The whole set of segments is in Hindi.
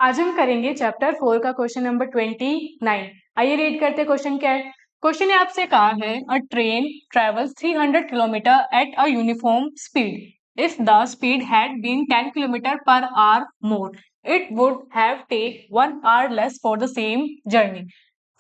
आज हम करेंगे चैप्टर 4 का क्वेश्चन नंबर 29। आइए रीड करते क्वेश्चन क्या है। क्वेश्चन ने आपसे कहा है a train travels 300 kilometre at a uniform speed if the speed had been 10 kilometre per hour more it would have take 1 hour less for the same journey.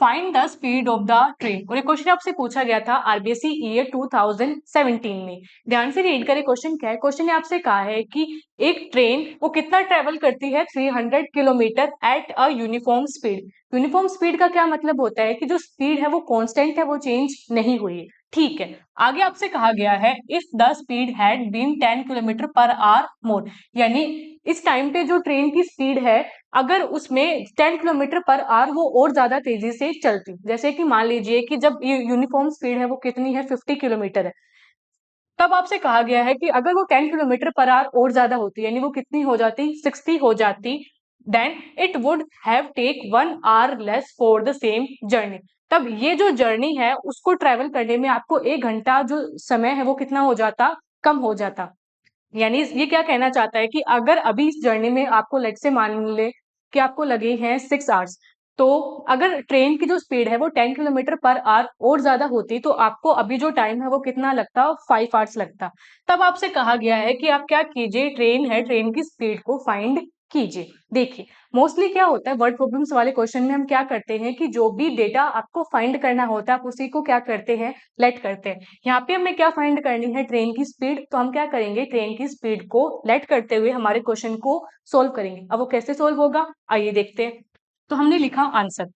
Find the speed of the train. और ये क्वेश्चन आपसे पूछा गया था आरबीएसई ईयर 2017 में। ध्यान से रीड करें क्वेश्चन क्या है। क्वेश्चन ने आपसे कहा है कि एक ट्रेन वो कितना ट्रेवल करती है 300 kilometre at a uniform speed. Uniform speed का क्या मतलब होता है कि जो स्पीड है वो कांस्टेंट है, वो चेंज नहीं हुई है। ठीक है, आगे आपसे कहा गया है if the speed had been 10 kilometre per hour more, यानी इस टाइम पे जो ट्रेन की स्पीड है अगर उसमें 10 किलोमीटर पर आवर वो और ज्यादा तेजी से चलती, जैसे कि मान लीजिए कि जब यूनिफॉर्म स्पीड है वो कितनी है 50 किलोमीटर है, तब आपसे कहा गया है कि अगर वो 10 किलोमीटर पर आवर और ज्यादा होती, यानी वो कितनी हो जाती 60 हो जाती, then it would have take 1 hour less for the same journey. तब ये जो जर्नी है उसको ट्रेवल करने में आपको 1 घंटा जो समय है वो कितना हो जाता, कम हो जाता। यानी ये क्या कहना चाहता है कि अगर अभी इस जर्नी में आपको लेट से मान ले कि आपको लगे हैं 6 आवर्स, तो अगर ट्रेन की जो स्पीड है वो 10 किलोमीटर पर आवर और ज्यादा होती तो आपको अभी जो टाइम है वो कितना लगता, 5 आवर्स लगता। तब आपसे कहा गया है कि आप क्या कीजिए, ट्रेन है ट्रेन की स्पीड को फाइंड कीजिए। देखिए मोस्टली क्या होता है वर्ड प्रॉब्लम्स वाले क्वेश्चन में हम क्या करते हैं कि जो भी डेटा आपको फाइंड करना होता है आप उसी को क्या करते हैं, लेट करते हैं। यहाँ पे हमें क्या फाइंड करनी है, ट्रेन की स्पीड, तो हम क्या करेंगे ट्रेन की स्पीड को लेट करते हुए हमारे क्वेश्चन को सोल्व करेंगे। अब वो कैसे सोल्व होगा आइए देखते हैं। तो हमने लिखा आंसर,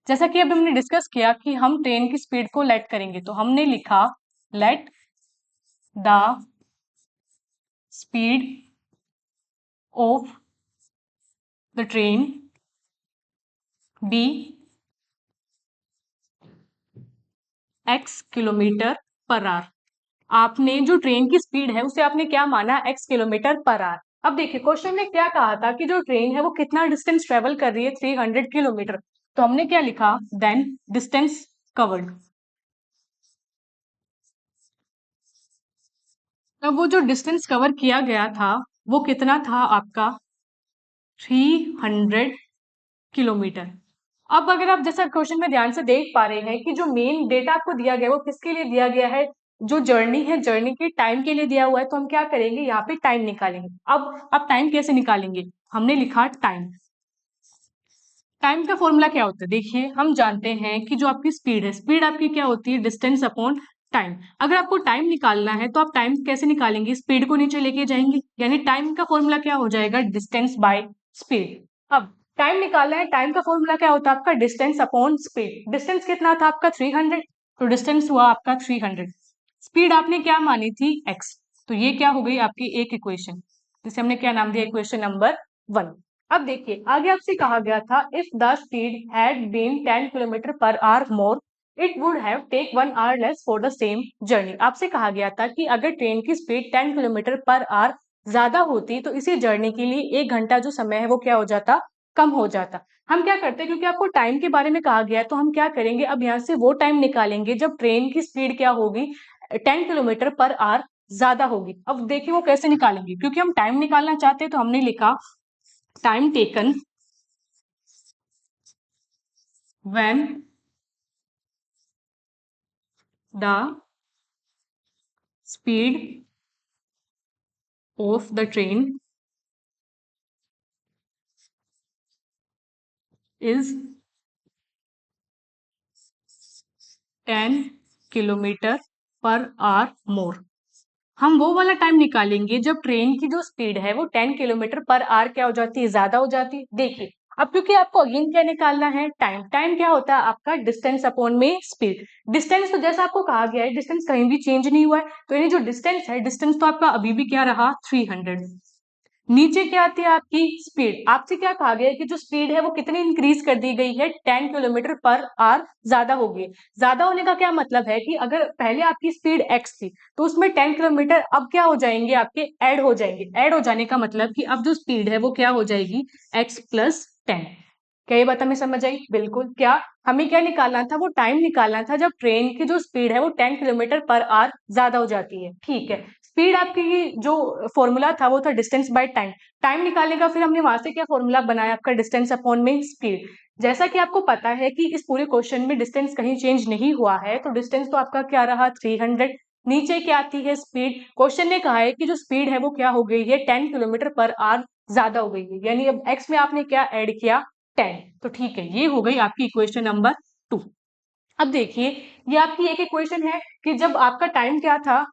जैसा कि अभी हमने डिस्कस किया कि हम ट्रेन की स्पीड को लेट करेंगे, तो हमने लिखा let the speed of the train be x kilometre per hour. आपने जो ट्रेन की स्पीड है उसे आपने क्या माना, x किलोमीटर पर आवर। अब देखिए क्वेश्चन ने क्या कहा था कि जो ट्रेन है वो कितना डिस्टेंस ट्रेवल कर रही है 300 किलोमीटर, तो हमने क्या लिखा देन डिस्टेंस कवर्ड। अब वो जो डिस्टेंस कवर किया गया था वो कितना था आपका 300 किलोमीटर। अब अगर आप जैसा क्वेश्चन में ध्यान से देख पा रहे हैं कि जो मेन डेटा आपको दिया गया है वो किसके लिए दिया गया है, जो जर्नी है जर्नी के टाइम के लिए दिया हुआ है, तो हम क्या करेंगे यहाँ पे टाइम निकालेंगे। अब टाइम कैसे निकालेंगे, हमने लिखा टाइम। टाइम का फॉर्मूला क्या होता है, देखिए हम जानते हैं कि जो आपकी स्पीड है, स्पीड आपकी क्या होती है डिस्टेंस अपॉन टाइम। अगर आपको टाइम निकालना है तो आप टाइम कैसे निकालेंगे, स्पीड को नीचे लेके जाएंगे, यानी टाइम का फॉर्मूला क्या हो जाएगा डिस्टेंस बाय स्पीड। अब टाइम निकालना है, टाइम का फॉर्मूला क्या होता है आपका डिस्टेंस अपॉन स्पीड। डिस्टेंस कितना था आपका 300, तो डिस्टेंस हुआ आपका 300। स्पीड आपने क्या मानी थी x, तो ये क्या हो गई आपकी एक इक्वेशन, जिसे हमने क्या नाम दिया इक्वेशन नंबर 1। अब देखिए आगे आपसे कहा गया था if the speed had been 10 kilometre per hour more it would have take 1 hour less for the same journey. आपसे कहा गया था कि अगर ट्रेन की स्पीड 10 किलोमीटर पर आवर ज्यादा होती तो इसी जर्नी के लिए 1 घंटा जो समय है वो क्या हो जाता, कम हो जाता। हम क्या करते हैं क्योंकि आपको टाइम के बारे में कहा गया है तो हम क्या करेंगे, अब यहाँ से वो टाइम निकालेंगे जब ट्रेन की स्पीड क्या होगी 10 किलोमीटर पर आवर ज्यादा होगी। अब देखिए वो कैसे निकालेंगे, क्योंकि हम टाइम निकालना चाहते हैं तो हमने लिखा time taken when the speed of the train is 10 kilometre per hour more. हम वो वाला टाइम निकालेंगे जब ट्रेन की जो स्पीड है वो 10 किलोमीटर पर आवर क्या हो जाती है, ज्यादा हो जाती है। देखिए अब क्योंकि आपको अगेन क्या निकालना है टाइम, टाइम क्या होता है आपका डिस्टेंस अपॉन में स्पीड। डिस्टेंस तो जैसा आपको कहा गया है डिस्टेंस कहीं भी चेंज नहीं हुआ है, तो यानी जो डिस्टेंस है डिस्टेंस तो आपका अभी भी क्या रहा 300। नीचे क्या आती है आपकी स्पीड, आपसे क्या कहा गया है कि जो स्पीड है वो कितनी इंक्रीज कर दी गई है 10 किलोमीटर पर आवर ज्यादा हो गई। ज्यादा होने का क्या मतलब है कि अगर पहले आपकी स्पीड x थी तो उसमें 10 किलोमीटर अब क्या हो जाएंगे आपके ऐड हो जाएंगे। ऐड हो जाने का मतलब कि अब जो स्पीड है वो क्या हो जाएगी x प्लस 10। क्या ये बात हमें समझ आई, बिल्कुल। क्या हमें क्या निकालना था, वो टाइम निकालना था जब ट्रेन की जो स्पीड है वो 10 किलोमीटर पर आवर ज्यादा हो जाती है। ठीक है, स्पीड आपकी जो फॉर्मूला था वो था डिस्टेंस बाय टाइम, टाइम निकालने का फिर हमने वहां से क्या फॉर्मूला बनाया आपका डिस्टेंस अपॉन में स्पीड। जैसा कि आपको पता है कि इस पूरे क्वेश्चन में डिस्टेंस कहीं चेंज नहीं हुआ है, तो डिस्टेंस तो आपका क्या रहा 300, नीचे क्या आती है स्पीड। क्वेश्चन ने कहा है कि जो स्पीड है वो क्या हो गई है 10 किलोमीटर पर आवर ज्यादा हो गई है, यानी अब x में आपने क्या ऐड किया 10। तो ठीक है, ये हो गई आपकी इक्वेशन नंबर 2। अब देखिए ये आपकी एक इक्वेशन है कि जब आपका टाइम क्या था,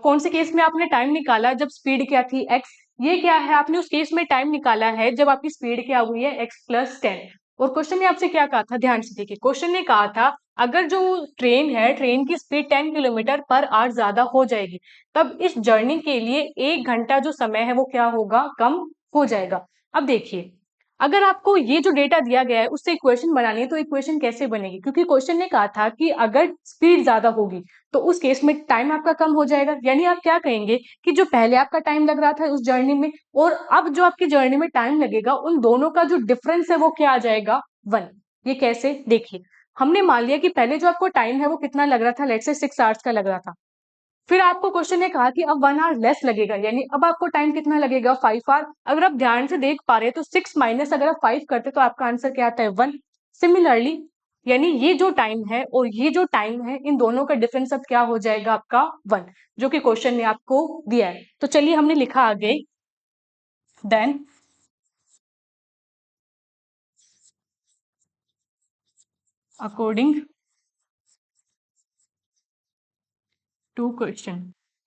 कौन से केस में आपने टाइम निकाला जब स्पीड क्या थी x, ये क्या है आपने उस केस में टाइम निकाला है जब आपकी स्पीड क्या हुई है x+10। और क्वेश्चन ने आपसे क्या कहा था, ध्यान से देखिए, क्वेश्चन ने कहा था अगर जो ट्रेन है ट्रेन की स्पीड 10 किलोमीटर पर आवर ज्यादा हो जाएगी तब इस जर्नी के लिए 1 घंटा जो समय है वो क्या होगा, कम हो जाएगा। अब देखिए अगर आपको ये जो डेटा दिया गया है उससे इक्वेशन बनानी है तो इक्वेशन कैसे बनेगी, क्योंकि क्वेश्चन ने कहा था कि अगर स्पीड ज्यादा होगी तो उस केस में टाइम आपका कम हो जाएगा, यानी आप क्या कहेंगे कि जो पहले आपका टाइम लग रहा था उस जर्नी में और अब जो आपकी जर्नी में टाइम लगेगा उन दोनों का जो डिफरेंस है वो क्या आ जाएगा 1। ये कैसे, देखिए हमने मान लिया कि पहले जो आपको टाइम है वो कितना लग रहा था, लेट्स से 6 आवर्स का लग रहा था, फिर आपको क्वेश्चन ने कहा कि अब 1 आवर लेस लगेगा, यानी अब आपको टाइम कितना लगेगा 5 आवर। अगर आप ध्यान से देख पा रहे हैं तो 6 माइनस अगर आप 5 करते तो आपका आंसर क्या आता है 1। सिमिलरली यानी ये जो टाइम है और ये जो टाइम है इन दोनों का डिफरेंस अब क्या हो जाएगा आपका 1, जो कि क्वेश्चन ने आपको दिया है। तो चलिए हमने लिखा आगे, then according to question,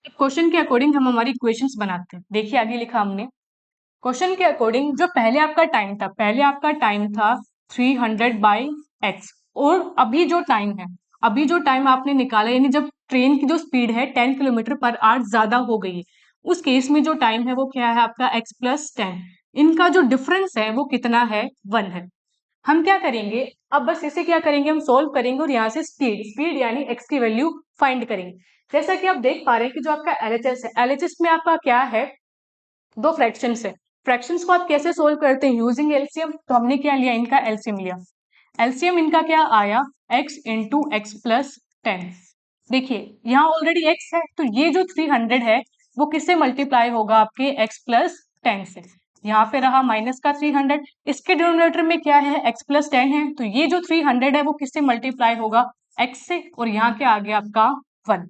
question के अकॉर्डिंग हम हमारी इक्वेशंस बनाते हैं। देखिए आगे लिखा हमने, क्वेश्चन के अकॉर्डिंग जो पहले आपका टाइम था, पहले आपका टाइम था 300/x, और अभी जो टाइम है, अभी जो टाइम आपने निकाला यानी जब ट्रेन की जो स्पीड है 10 किलोमीटर पर आवर ज्यादा हो गई है उस केस में जो टाइम है वो क्या है आपका x+10, इनका जो डिफरेंस है वो कितना है 1 है। हम क्या करेंगे, अब बस इसे क्या करेंगे हम सोल्व करेंगे और यहाँ से स्पीड स्पीड यानी x की वैल्यू फाइंड करेंगे। जैसा कि आप देख पा रहे हैं कि जो आपका LHS है, LHS में आपका क्या है, दो फ्रैक्शंस है। फ्रैक्शंस को आप कैसे सोल्व करते हैं, यूजिंग एलसीएम। तो हमने क्या लिया, इनका एलसीएम लिया। एलसीएम इनका क्या आया, x इंटू एक्स प्लस 10। देखिए यहाँ ऑलरेडी x है तो ये जो 300 है वो किससे मल्टीप्लाई होगा, आपके x+10 से। यहाँ पे रहा माइनस का 300, इसके डिनोमिनेटर में क्या है x+10 है, तो ये जो 300 है वो किससे मल्टीप्लाई होगा, x से, और यहाँ क्या आ गया आपका 1।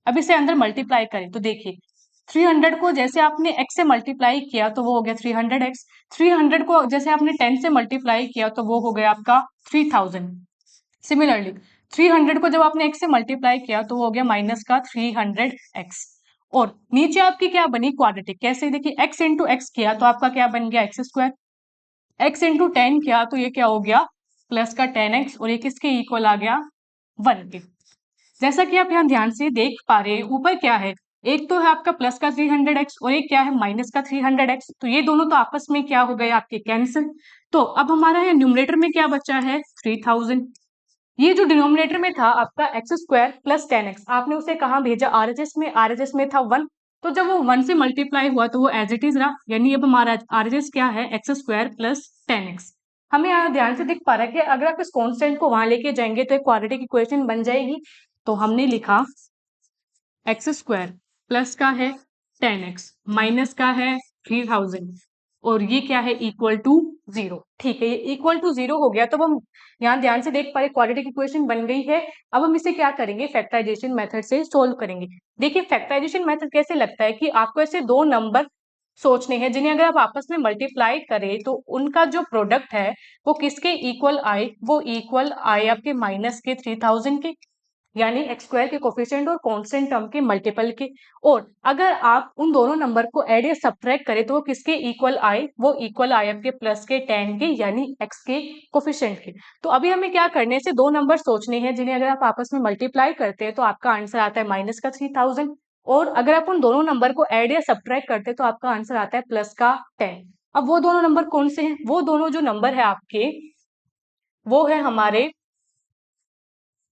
अब इसे अंदर मल्टीप्लाई करें तो देखिए 300 को जैसे आपने x से मल्टीप्लाई किया तो वो हो गया 300x, 300 को जैसे आपने 10 से मल्टीप्लाई किया तो वो हो गया आपका 3000। सिमिलरली 300 को जब आपने x से मल्टीप्लाई किया तो वो हो गया माइनस का 300x, और नीचे आपकी क्या बनी क्वाड्रेटिक, कैसे, देखिए x इंटू एक्स किया तो आपका क्या बन गया x², x इंटू 10 किया तो ये क्या हो गया प्लस का 10x, और ये किसके इक्वल आ गया 1 के। जैसा कि आप यहाँ ध्यान से देख पा रहे हैं ऊपर क्या है, एक तो है आपका प्लस का 300x और एक क्या है माइनस का 300x, तो ये दोनों तो आपस में क्या हो गए आपके कैंसिल। तो अब हमारा यहाँ न्यूमरेटर में क्या बचा है 3000, ये जो डिनोमिनेटर में था आपका x² प्लस 10x, आपने उसे कहाँ भेजा आरएचएस में, आरएचएस में था 1, तो जब वो 1 से मल्टीप्लाई हुआ तो वो एज इट इज रहा, यानी अब हमारा आरएचएस क्या है x² प्लस 10x। हमें यहाँ ध्यान से दिख पा रहा है कि अगर आप इस कांस्टेंट को वहां लेके जाएंगे तो एक क्वाड्रेटिक इक्वेशन बन जाएगी। तो हमने लिखा x² प्लस का है 10x माइनस का है 3000, और ये क्या है इक्वल टू 0। ठीक है, ये इक्वल टू 0 हो गया तो अब हम यहाँ ध्यान से देख पा रहे क्वाड्रेटिक इक्वेशन बन गई है। अब हम इसे क्या करेंगे, फैक्टराइजेशन मेथड से सोल्व करेंगे। देखिए फैक्टराइजेशन मेथड कैसे लगता है कि आपको ऐसे दो नंबर सोचने हैं जिन्हें अगर आप आपस में मल्टीप्लाई करें तो उनका जो प्रोडक्ट है वो किसके इक्वल आए, वो इक्वल आए आपके माइनस के 3000 के, यानी x² के कोफिशिएंट और कांस्टेंट टर्म के मल्टीपल के। और अगर आप उन दोनों नंबर को ऐड या सब्ट्रैक्ट करें तो वो किसके इक्वल आए, वो इक्वल आए आपके प्लस के 10 के, यानी x के कोफिशिएंट के। तो अभी हमें क्या करने से दो नंबर सोचने हैं जिन्हें अगर आप आपस में मल्टीप्लाई करते हैं तो आपका आंसर आता है माइनस का 3000, और अगर आप उन दोनों नंबर को ऐड या सब्ट्रैक्ट करते हैं तो आपका आंसर आता है प्लस का 10। अब वो दोनों नंबर कौन से हैं, वो दोनों जो नंबर है आपके वो है हमारे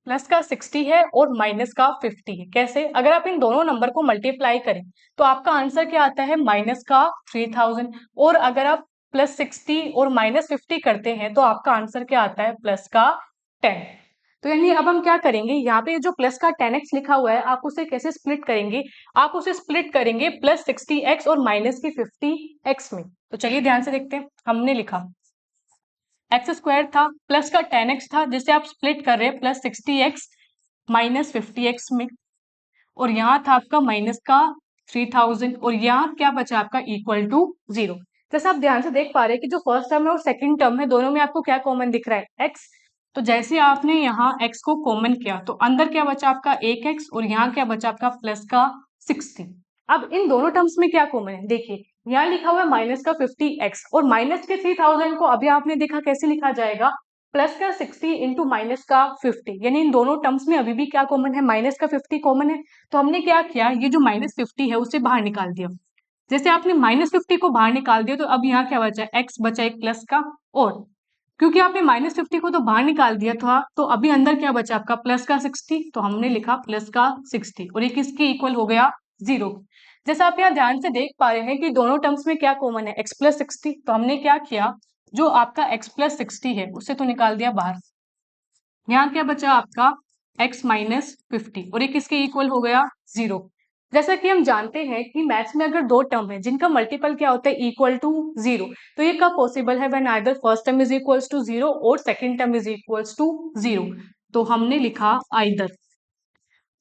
प्लस का 60 है और माइनस का 50 है। कैसे, अगर आप इन दोनों नंबर को मल्टीप्लाई करें तो आपका आंसर क्या आता है माइनस का 3000, और अगर आप प्लस 60 और माइनस 50 करते हैं तो आपका आंसर क्या आता है प्लस का 10। तो यानी अब हम क्या करेंगे, यहाँ पे जो प्लस का 10x लिखा हुआ है आप उसे कैसे स्प्लिट करेंगे, आप उसे स्प्लिट करेंगे प्लस 60x और माइनस की 50x में। तो चलिए ध्यान से देखते हैं। हमने लिखा एक्स स्क्वायर था प्लस का 10x था जिसे आप स्प्लिट कर रहे हैं प्लस 60x माइनस 50x में, और यहाँ था आपका माइनस का 3000 और यहाँ क्या बचा आपका इक्वल टू 0। जैसे आप ध्यान से देख पा रहे हैं कि जो फर्स्ट टर्म है और सेकंड टर्म है दोनों में आपको क्या कॉमन दिख रहा है, x। तो जैसे आपने यहाँ x को कॉमन किया तो अंदर क्या बचा आपका 1x और यहाँ क्या बचा आपका प्लस का 60। अब इन दोनों टर्म्स में क्या कॉमन है, देखिए यहाँ लिखा हुआ है माइनस का 50x और माइनस के 3000 को अभी आपने देखा कैसे लिखा जाएगा, प्लस का 60 इंटू माइनस का 50, यानी इन दोनों टर्म्स में अभी भी क्या कॉमन है, माइनस का 50 कॉमन है। तो हमने क्या किया, ये जो माइनस 50 है उसे बाहर निकाल दिया। जैसे आपने माइनस 50 को बाहर निकाल दिया तो अब यहाँ क्या बचा, एक्स बचा एक प्लस का, और क्योंकि आपने माइनस 50 को तो बाहर निकाल दिया था तो अभी अंदर क्या बचा आपका प्लस का 60, तो हमने लिखा प्लस का 60 और ये किसके इक्वल हो गया, 0। जैसा आप यहाँ ध्यान से देख पा रहे हैं कि दोनों टर्म्स में क्या कॉमन है, x प्लस 60। तो हमने क्या किया, जो आपका x प्लस 60 है उसे तो निकाल दिया बाहर, यहाँ क्या बचा आपका x माइनस 50 और ये किसके इक्वल हो गया, 0। जैसा कि हम जानते हैं कि मैथ्स में अगर दो टर्म है जिनका मल्टीपल क्या होता है, इक्वल टू 0, तो ये कब पॉसिबल है, when either first term is equals to 0 और second term is equals to 0। तो हमने लिखा आइदर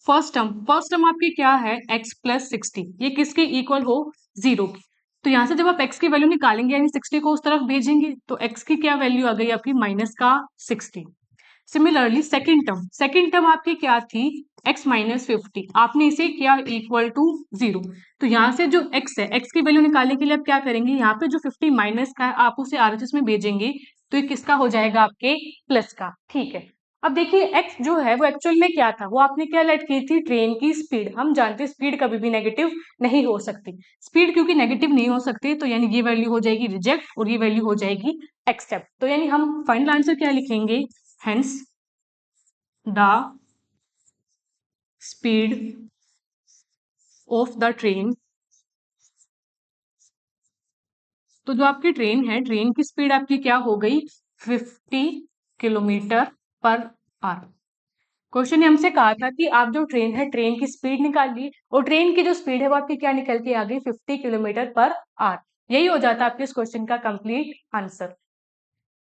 फर्स्ट टर्म आपकी क्या है x प्लस 60, ये किसके इक्वल हो, 0 की। तो यहाँ से जब आप x की वैल्यू निकालेंगे यानी 60 को उस तरफ भेजेंगे तो x की क्या वैल्यू आ गई आपकी माइनस का 60। सिमिलरली सेकेंड टर्म आपकी क्या थी, x माइनस 50, आपने इसे किया इक्वल टू 0। तो यहाँ से जो x है, x की वैल्यू निकालने के लिए आप क्या करेंगे, यहाँ पे जो 50 माइनस का है आप उसे RHS में भेजेंगे तो ये किसका हो जाएगा, आपके प्लस का। ठीक है, अब देखिए x जो है वो एक्चुअल में क्या था, वो आपने क्या लेट की थी, ट्रेन की स्पीड। हम जानते हैं स्पीड कभी भी नेगेटिव नहीं हो सकती, स्पीड क्योंकि नेगेटिव नहीं हो सकती तो यानी ये वैल्यू हो जाएगी रिजेक्ट और ये वैल्यू हो जाएगी एक्सेप्ट। तो यानी हम फाइनल आंसर क्या लिखेंगे, hence the speed of the train। तो जो आपकी ट्रेन है, ट्रेन की स्पीड आपकी क्या हो गई, 50 किलोमीटर पर आवर। क्वेश्चन ने हमसे कहा था कि आप जो ट्रेन है ट्रेन की स्पीड निकालिए और ट्रेन की जो स्पीड है वो आपकी क्या निकल के आ गई, 50 किलोमीटर पर आवर। यही हो जाता है आपके इस क्वेश्चन का कंप्लीट आंसर।